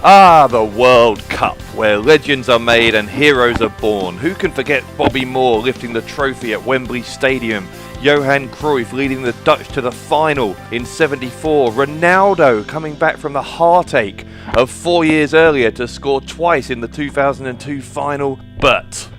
Ah, the World Cup, where legends are made and heroes are born. Who can forget Bobby Moore lifting the trophy at Wembley Stadium? Johan Cruyff leading the Dutch to the final in '74. Ronaldo coming back from the heartache of 4 years earlier to score twice in the 2002 final. But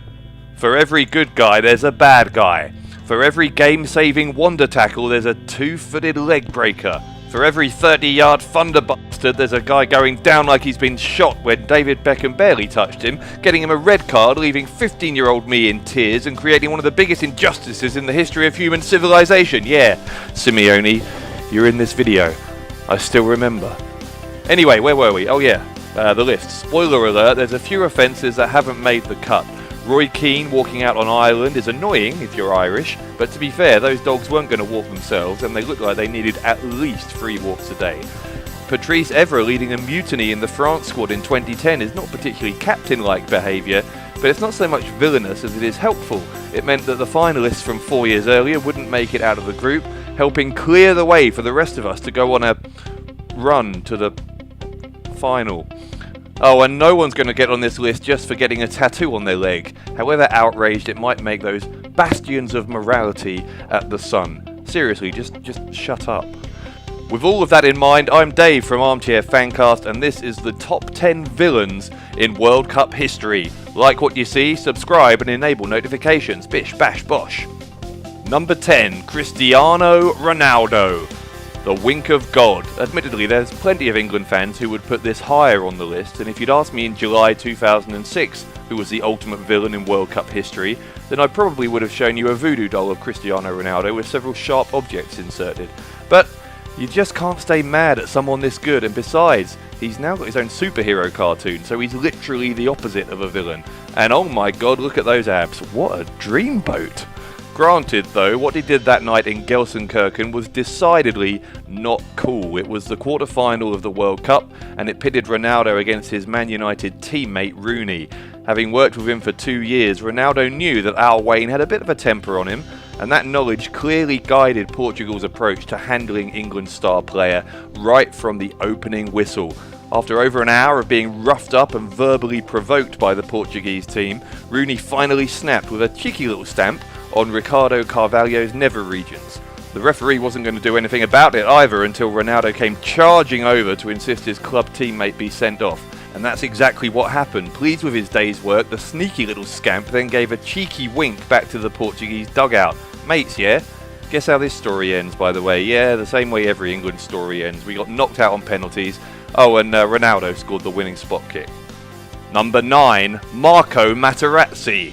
for every good guy, there's a bad guy. For every game-saving wonder tackle, there's a two-footed leg breaker. For every 30-yard thunder bastard, there's a guy going down like he's been shot when David Beckham barely touched him, getting him a red card, leaving 15-year-old me in tears and creating one of the biggest injustices in the history of human civilization. Yeah, Simeone, you're in this video. I still remember. Anyway, where were we? Oh yeah, the list. Spoiler alert, there's a few offences that haven't made the cut. Roy Keane walking out on Ireland is annoying if you're Irish, but to be fair, those dogs weren't going to walk themselves and they looked like they needed at least 3 walks a day. Patrice Evra leading a mutiny in the France squad in 2010 is not particularly captain-like behaviour, but it's not so much villainous as it is helpful. It meant that the finalists from 4 years earlier wouldn't make it out of the group, helping clear the way for the rest of us to go on a run to the final. Oh, and no one's going to get on this list just for getting a tattoo on their leg, however outraged it might make those bastions of morality at the Sun. Seriously, just shut up. With all of that in mind, I'm Dave from Armchair Fancast, and this is the top 10 villains in World Cup history. Like what you see, subscribe and enable notifications. Bish, bash, bosh. Number 10, Cristiano Ronaldo. The wink of God. Admittedly, there's plenty of England fans who would put this higher on the list, and if you'd asked me in July 2006 who was the ultimate villain in World Cup history, then I probably would have shown you a voodoo doll of Cristiano Ronaldo with several sharp objects inserted. But you just can't stay mad at someone this good, and besides, he's now got his own superhero cartoon, so he's literally the opposite of a villain. And oh my god, look at those abs. What a dreamboat. Granted, though, what he did that night in Gelsenkirchen was decidedly not cool. It was the quarter-final of the World Cup, and it pitted Ronaldo against his Man United teammate Rooney. Having worked with him for 2 years, Ronaldo knew that Al Wayne had a bit of a temper on him, and that knowledge clearly guided Portugal's approach to handling England's star player right from the opening whistle. After over an hour of being roughed up and verbally provoked by the Portuguese team, Rooney finally snapped with a cheeky little stamp on Ricardo Carvalho's nether regions. The referee wasn't going to do anything about it either until Ronaldo came charging over to insist his club teammate be sent off. And that's exactly what happened. Pleased with his day's work, the sneaky little scamp then gave a cheeky wink back to the Portuguese dugout. Mates, yeah? Guess how this story ends, by the way? Yeah, the same way every England story ends. We got knocked out on penalties. Oh, and Ronaldo scored the winning spot kick. Number 9, Marco Materazzi.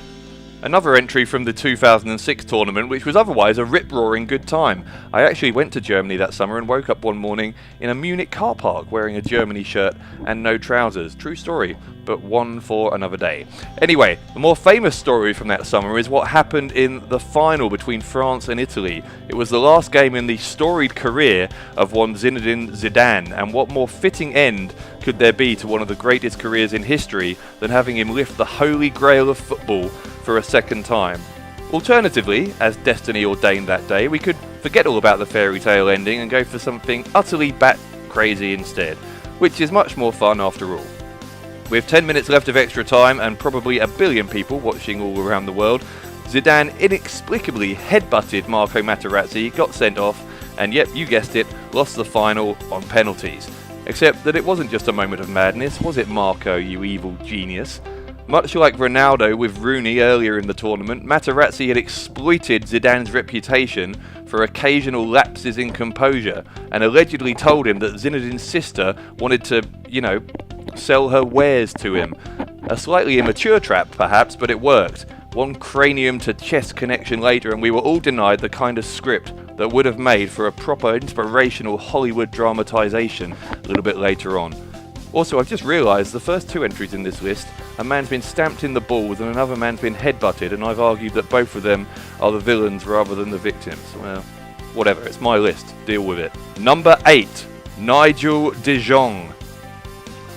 Another entry from the 2006 tournament, which was otherwise a rip-roaring good time. I actually went to Germany that summer and woke up one morning in a Munich car park wearing a Germany shirt and no trousers. True story, but one for another day. Anyway, the more famous story from that summer is what happened in the final between France and Italy. It was the last game in the storied career of one Zinedine Zidane, and what more fitting end could there be to one of the greatest careers in history than having him lift the holy grail of football for a second time. Alternatively, as destiny ordained that day, we could forget all about the fairy tale ending and go for something utterly bat crazy instead, which is much more fun after all. With 10 minutes left of extra time and probably a billion people watching all around the world, Zidane inexplicably headbutted Marco Materazzi, got sent off, and yep, you guessed it, lost the final on penalties. Except that it wasn't just a moment of madness, was it, Marco, you evil genius? Much like Ronaldo with Rooney earlier in the tournament, Materazzi had exploited Zidane's reputation for occasional lapses in composure and allegedly told him that Zinedine's sister wanted to, sell her wares to him. A slightly immature trap, perhaps, but it worked. One cranium to chest connection later and we were all denied the kind of script that would have made for a proper inspirational Hollywood dramatization a little bit later on. Also, I've just realised the first 2 entries in this list, a man's been stamped in the balls and another man's been headbutted, and I've argued that both of them are the villains rather than the victims. Well, whatever, it's my list, deal with it. Number 8, Nigel de Jong.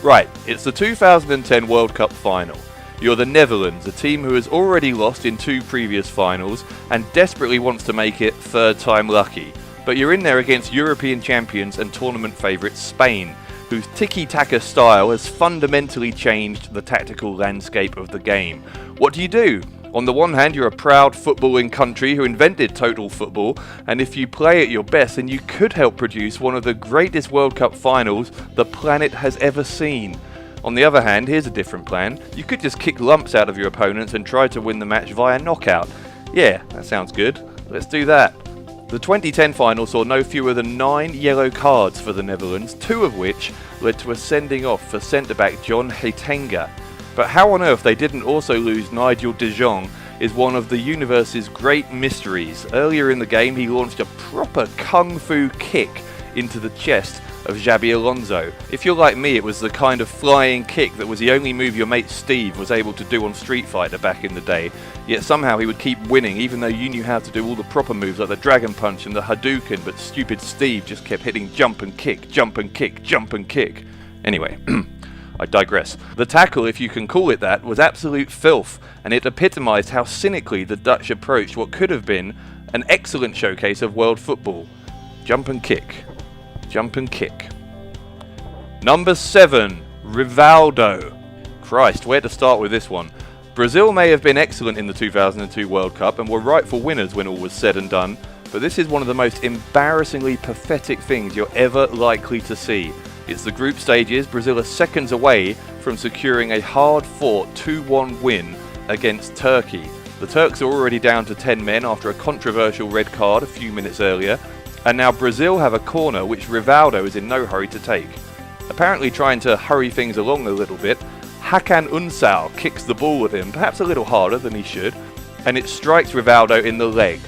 Right, it's the 2010 World Cup final. You're the Netherlands, a team who has already lost in 2 previous finals and desperately wants to make it third time lucky. but you're in there against European champions and tournament favourites Spain, whose tiki-taka style has fundamentally changed the tactical landscape of the game. What do? On the one hand, you're a proud footballing country who invented total football, and if you play at your best, then you could help produce one of the greatest World Cup finals the planet has ever seen. On the other hand, here's a different plan. You could just kick lumps out of your opponents and try to win the match via knockout. Yeah, that sounds good. Let's do that. The 2010 final saw no fewer than 9 yellow cards for the Netherlands, 2 of which led to a sending off for centre-back John Heitinga. But how on earth they didn't also lose Nigel de Jong is one of the universe's great mysteries. Earlier in the game, he launched a proper kung fu kick into the chest of Xabi Alonso. If you're like me, it was the kind of flying kick that was the only move your mate Steve was able to do on Street Fighter back in the day. Yet somehow he would keep winning, even though you knew how to do all the proper moves like the Dragon Punch and the Hadouken, but stupid Steve just kept hitting jump and kick, jump and kick, jump and kick. Anyway, I digress. The tackle, if you can call it that, was absolute filth, and it epitomised how cynically the Dutch approached what could have been an excellent showcase of world football. Jump and kick. Jump and kick. Number 7, Rivaldo. Christ, where to start with this one? Brazil may have been excellent in the 2002 World Cup and were rightful winners when all was said and done, but this is one of the most embarrassingly pathetic things you're ever likely to see. It's the group stages. Brazil are seconds away from securing a hard-fought 2-1 win against Turkey. The Turks are already down to 10 men after a controversial red card a few minutes earlier, and now Brazil have a corner which Rivaldo is in no hurry to take. Apparently trying to hurry things along a little bit, Hakan Ünsal kicks the ball at him, perhaps a little harder than he should, and it strikes Rivaldo in the leg.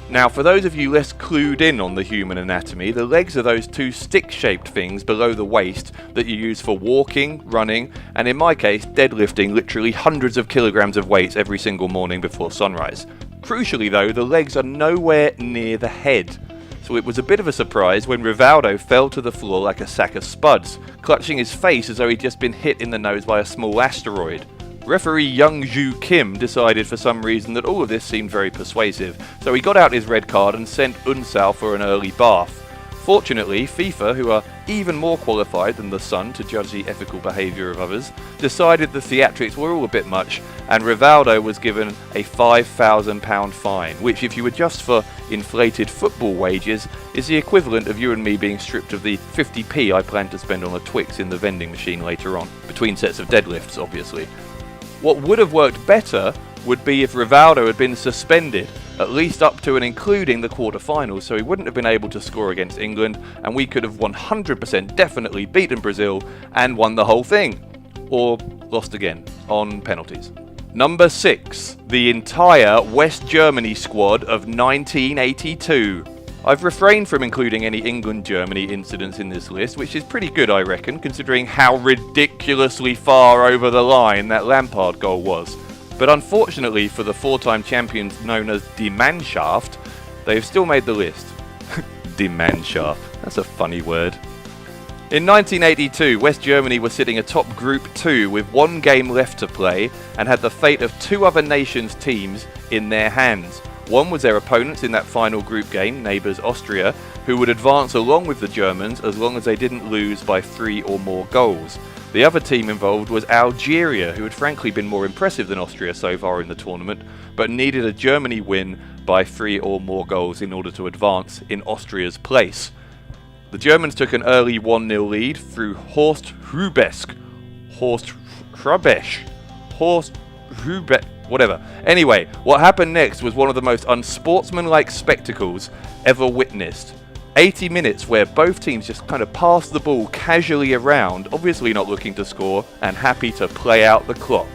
Now, for those of you less clued in on the human anatomy, the legs are those 2 stick-shaped things below the waist that you use for walking, running, and in my case, deadlifting literally hundreds of kilograms of weights every single morning before sunrise. Crucially though, the legs are nowhere near the head. So it was a bit of a surprise when Rivaldo fell to the floor like a sack of spuds, clutching his face as though he'd just been hit in the nose by a small asteroid. Referee Young Joo Kim decided for some reason that all of this seemed very persuasive, so he got out his red card and sent Ünsal for an early bath. Fortunately, FIFA, who are even more qualified than the Sun to judge the ethical behaviour of others, decided the theatrics were all a bit much, and Rivaldo was given a £5,000 fine, which, if you adjust for inflated football wages, is the equivalent of you and me being stripped of the 50p I plan to spend on a Twix in the vending machine later on, between sets of deadlifts, obviously. What would have worked better would be if Rivaldo had been suspended, at least up to and including the quarter-finals, so he wouldn't have been able to score against England, and we could have 100% definitely beaten Brazil and won the whole thing. Or lost again, on penalties. Number 6, the entire West Germany squad of 1982. I've refrained from including any England-Germany incidents in this list, which is pretty good, I reckon, considering how ridiculously far over the line that Lampard goal was. But unfortunately for the 4-time champions known as Die Mannschaft, they've still made the list. Die Mannschaft, that's a funny word. In 1982, West Germany was sitting atop Group 2 with 1 game left to play and had the fate of 2 other nations' teams in their hands. One was their opponents in that final group game, neighbours Austria, who would advance along with the Germans as long as they didn't lose by 3 or more goals. The other team involved was Algeria, who had frankly been more impressive than Austria so far in the tournament, but needed a Germany win by 3 or more goals in order to advance in Austria's place. The Germans took an early 1-0 lead through Horst Hrubesch. Whatever. Anyway, what happened next was one of the most unsportsmanlike spectacles ever witnessed. 80 minutes where both teams just kind of passed the ball casually around, obviously not looking to score and happy to play out the clock.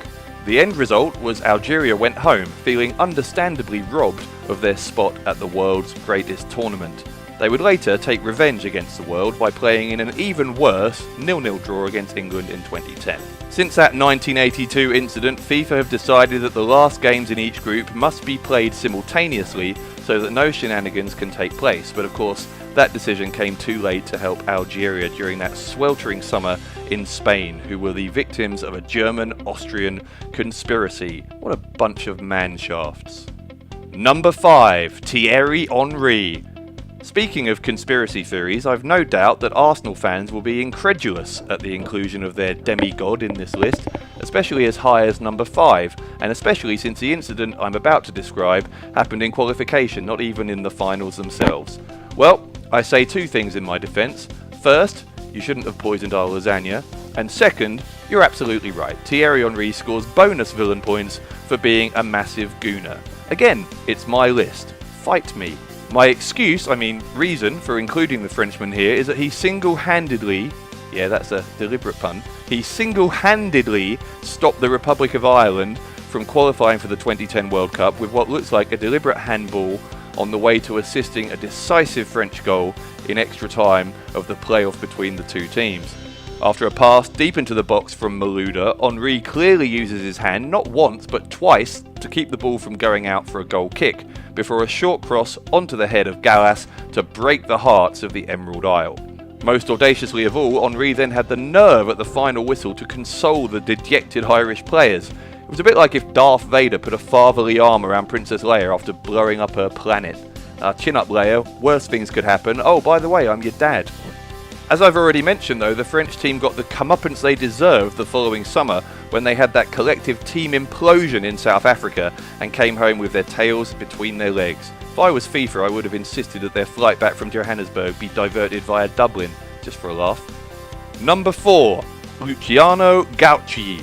The end result was Algeria went home, feeling understandably robbed of their spot at the world's greatest tournament. They would later take revenge against the world by playing in an even worse 0-0 draw against England in 2010. Since that 1982 incident, FIFA have decided that the last games in each group must be played simultaneously so that no shenanigans can take place, but of course that decision came too late to help Algeria during that sweltering summer in Spain, who were the victims of a German-Austrian conspiracy. What a bunch of manshafts. Number 5, Thierry Henry. Speaking of conspiracy theories, I've no doubt that Arsenal fans will be incredulous at the inclusion of their demigod in this list, especially as high as number 5, and especially since the incident I'm about to describe happened in qualification, not even in the finals themselves. Well, I say two things in my defence. First, you shouldn't have poisoned our lasagna, and second, you're absolutely right. Thierry Henry scores bonus villain points for being a massive gooner. Again, it's my list. Fight me. My reason for including the Frenchman here is that he single-handedly, yeah, that's a deliberate pun, he single-handedly stopped the Republic of Ireland from qualifying for the 2010 World Cup with what looks like a deliberate handball on the way to assisting a decisive French goal in extra time of the playoff between the two teams. After a pass deep into the box from Malouda, Henry clearly uses his hand not once but twice to keep the ball from going out for a goal kick, before a short cross onto the head of Gallas to break the hearts of the Emerald Isle. Most audaciously of all, Henry then had the nerve at the final whistle to console the dejected Irish players. It was a bit like if Darth Vader put a fatherly arm around Princess Leia after blowing up her planet. Chin up, Leia, worse things could happen. Oh, by the way, I'm your dad. As I've already mentioned though, the French team got the comeuppance they deserved the following summer when they had that collective team implosion in South Africa and came home with their tails between their legs. If I was FIFA, I would have insisted that their flight back from Johannesburg be diverted via Dublin, just for a laugh. Number 4, Luciano Gauci.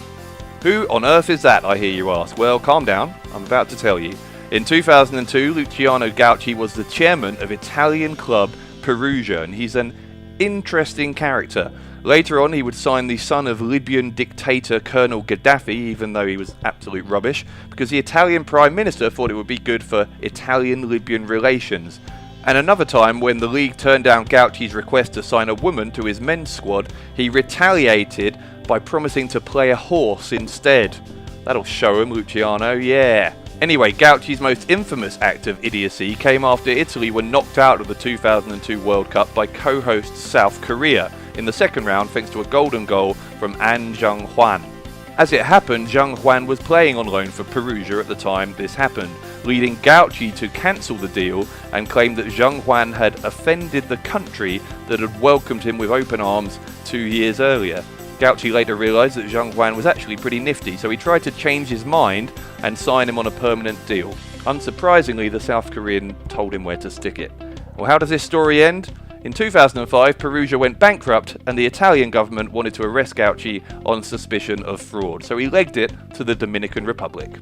Who on earth is that, I hear you ask? Well, calm down, I'm about to tell you. In 2002, Luciano Gauci was the chairman of Italian club Perugia, and he's an interesting character. Later on, he would sign the son of Libyan dictator Colonel Gaddafi, even though he was absolute rubbish, because the Italian Prime Minister thought it would be good for Italian-Libyan relations. And another time, when the league turned down Gauci's request to sign a woman to his men's squad, he retaliated by promising to play a horse instead. That'll show him, Luciano, yeah. Anyway, Gauci's most infamous act of idiocy came after Italy were knocked out of the 2002 World Cup by co-host South Korea in the second round thanks to a golden goal from An Jung-hwan. As it happened, Jung-hwan was playing on loan for Perugia at the time this happened, leading Gauci to cancel the deal and claim that Jung-hwan had offended the country that had welcomed him with open arms 2 years earlier. Gauci later realised that Jung-hwan was actually pretty nifty, so he tried to change his mind and sign him on a permanent deal. Unsurprisingly, the South Korean told him where to stick it. Well, how does this story end? In 2005, Perugia went bankrupt and the Italian government wanted to arrest Gauci on suspicion of fraud, so he legged it to the Dominican Republic.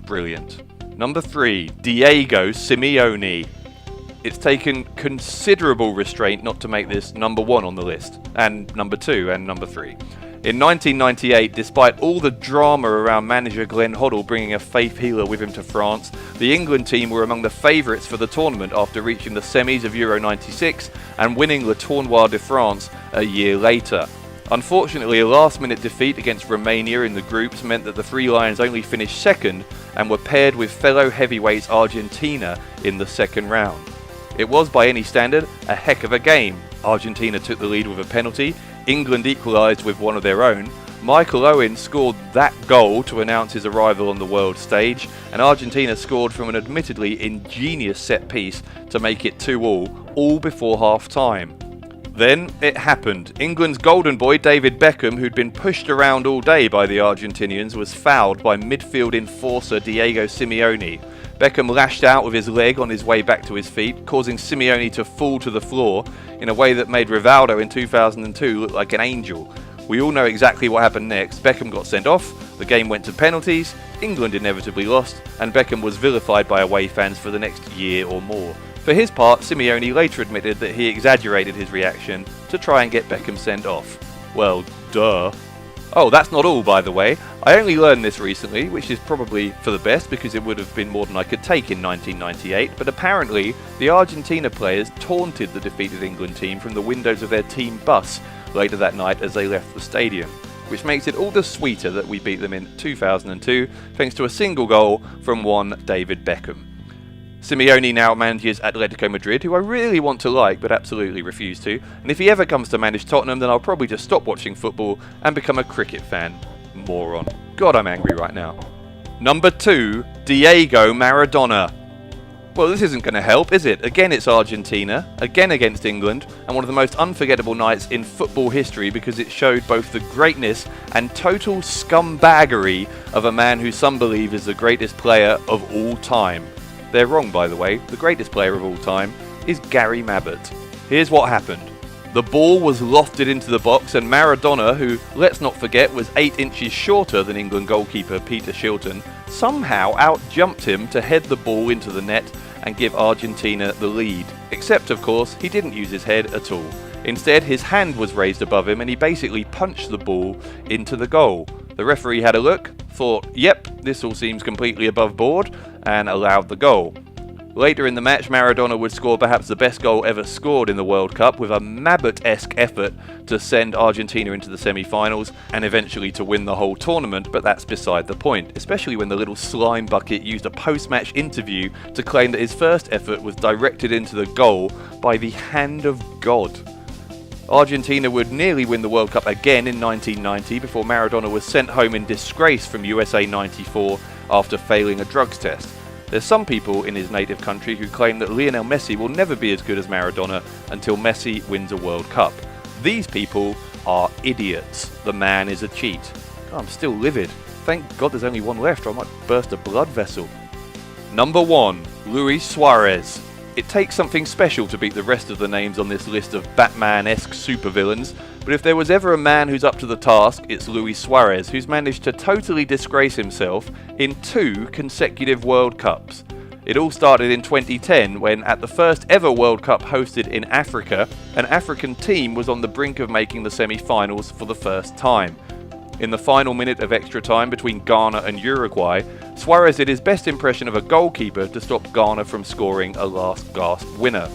Brilliant. Number 3, Diego Simeone. It's taken considerable restraint not to make this number 1 on the list, and number 2 and number 3. In 1998, despite all the drama around manager Glenn Hoddle bringing a faith healer with him to France, the England team were among the favourites for the tournament after reaching the semis of Euro 96 and winning Le Tournoi de France a year later. Unfortunately, a last-minute defeat against Romania in the groups meant that the Three Lions only finished second and were paired with fellow heavyweights Argentina in the second round. It was, by any standard, a heck of a game. Argentina took the lead with a penalty, England equalised with one of their own, Michael Owen scored that goal to announce his arrival on the world stage, and Argentina scored from an admittedly ingenious set piece to make it 2-2, all before half-time. Then it happened. England's golden boy David Beckham, who'd been pushed around all day by the Argentinians, was fouled by midfield enforcer Diego Simeone. Beckham lashed out with his leg on his way back to his feet, causing Simeone to fall to the floor in a way that made Rivaldo in 2002 look like an angel. We all know exactly what happened next. Beckham got sent off, the game went to penalties, England inevitably lost, and Beckham was vilified by away fans for the next year or more. For his part, Simeone later admitted that he exaggerated his reaction to try and get Beckham sent off. Well, duh. Oh, that's not all, by the way. I only learned this recently, which is probably for the best because it would have been more than I could take in 1998, but apparently the Argentina players taunted the defeated England team from the windows of their team bus later that night as they left the stadium, which makes it all the sweeter that we beat them in 2002 thanks to a single goal from one David Beckham. Simeone now manages Atletico Madrid, who I really want to like but absolutely refuse to, and if he ever comes to manage Tottenham then I'll probably just stop watching football and become a cricket fan. Moron. God, I'm angry right now. Number 2, Diego Maradona. Well, this isn't going to help, is it? Again, it's Argentina, again against England, and one of the most unforgettable nights in football history because it showed both the greatness and total scumbaggery of a man who some believe is the greatest player of all time. They're wrong, by the way. The greatest player of all time is Gary Mabbott. Here's what happened. The ball was lofted into the box, and Maradona, who, let's not forget, was 8 inches shorter than England goalkeeper Peter Shilton, somehow out-jumped him to head the ball into the net and give Argentina the lead. Except, of course, he didn't use his head at all. Instead, his hand was raised above him and he basically punched the ball into the goal. The referee had a look, thought, yep, this all seems completely above board, and allowed the goal. Later in the match, Maradona would score perhaps the best goal ever scored in the World Cup with a Mabbott-esque effort to send Argentina into the semi-finals and eventually to win the whole tournament, but that's beside the point, especially when the little slime bucket used a post-match interview to claim that his first effort was directed into the goal by the hand of God. Argentina would nearly win the World Cup again in 1990 before Maradona was sent home in disgrace from USA 94 after failing a drugs test. There's some people in his native country who claim that Lionel Messi will never be as good as Maradona until Messi wins a World Cup. These people are idiots. The man is a cheat. I'm still livid. Thank God there's only one left or I might burst a blood vessel. Number 1. Luis Suarez. It takes something special to beat the rest of the names on this list of Batman-esque supervillains, but if there was ever a man who's up to the task, it's Luis Suarez, who's managed to totally disgrace himself in 2 consecutive World Cups. It all started in 2010 when, at the first ever World Cup hosted in Africa, an African team was on the brink of making the semi-finals for the first time. In the final minute of extra time between Ghana and Uruguay, Suarez did his best impression of a goalkeeper to stop Ghana from scoring a last-gasp winner.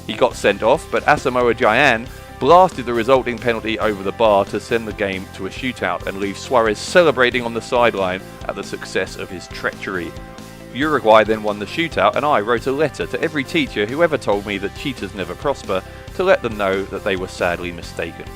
He got sent off, but Asamoah Gyan blasted the resulting penalty over the bar to send the game to a shootout and leave Suarez celebrating on the sideline at the success of his treachery. Uruguay then won the shootout, and I wrote a letter to every teacher who ever told me that cheaters never prosper to let them know that they were sadly mistaken.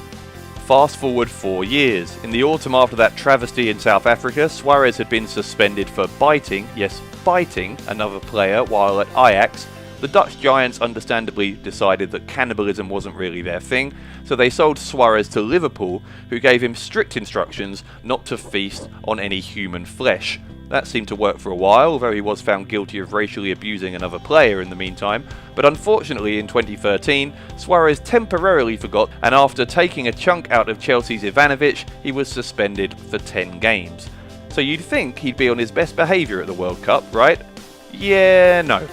Fast forward 4 years. In the autumn after that travesty in South Africa, Suarez had been suspended for biting, yes, biting, another player while at Ajax. The Dutch giants understandably decided that cannibalism wasn't really their thing, so they sold Suarez to Liverpool, who gave him strict instructions not to feast on any human flesh. That seemed to work for a while, although he was found guilty of racially abusing another player in the meantime. But unfortunately in 2013, Suarez temporarily forgot, and after taking a chunk out of Chelsea's Ivanovic, he was suspended for 10 games. So you'd think he'd be on his best behaviour at the World Cup, right? Yeah, no.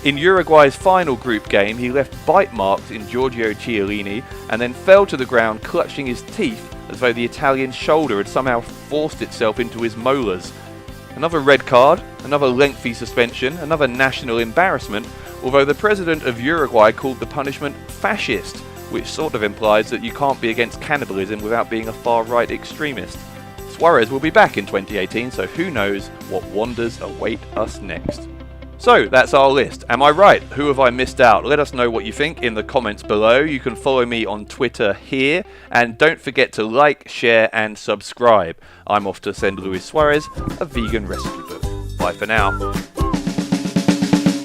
In Uruguay's final group game, he left bite marks in Giorgio Chiellini and then fell to the ground clutching his teeth as though the Italian's shoulder had somehow forced itself into his molars. Another red card, another lengthy suspension, another national embarrassment, although the president of Uruguay called the punishment fascist, which sort of implies that you can't be against cannibalism without being a far-right extremist. Suarez will be back in 2018, so who knows what wonders await us next. So, that's our list. Am I right? Who have I missed out? Let us know what you think in the comments below. You can follow me on Twitter here, and don't forget to like, share, and subscribe. I'm off to send Luis Suarez a vegan recipe book. Bye for now.